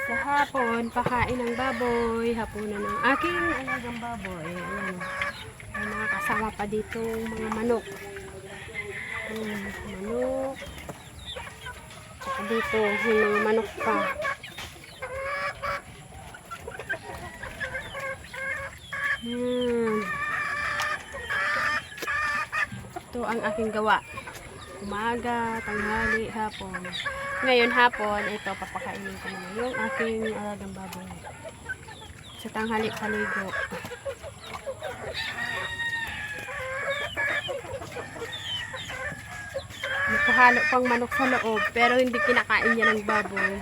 Sa hapon, pakain ng baboy. Hapunan ng aking alagang baboy. Ayan. May mga kasama pa dito mga manok. Manok. Saka dito, yung mga manok pa. Ito ang aking gawa. Umaga, tanghali, hapon. Ngayon hapon, ito, papakainin ko naman yung aking alagang baboy. Sa tanghali, paligo. Nakahalo pang manok sa loob, pero hindi kinakain niya ng baboy.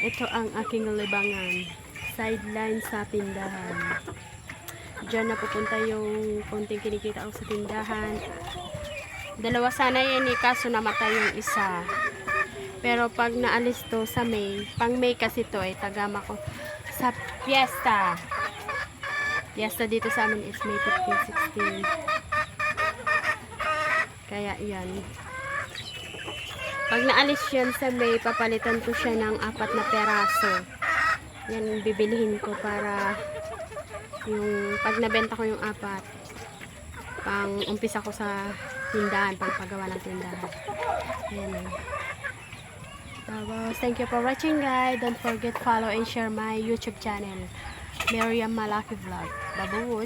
Ito ang aking libangan. Sideline sa tindahan. Diyan na pupunta yung konting kinikita ko sa tindahan. Dalawa sana yan eh, kaso namatay yung isa. Pero pag naalis to sa May, pang May kasi to eh, tagama ko sa fiesta. Fiesta dito sa amin is May 15, 16. Kaya yan. Pag naalis yan sa May, papalitan ko siya ng 4 na peraso. Yan bibilihin ko para yung pag nabenta ko yung 4, pang umpisa ko sa tindahan, pang pagawa ng tindahan. Ayan. Thank you for watching guys. Don't forget follow and share my YouTube channel, Miriam Malaki Vlog. Babuch!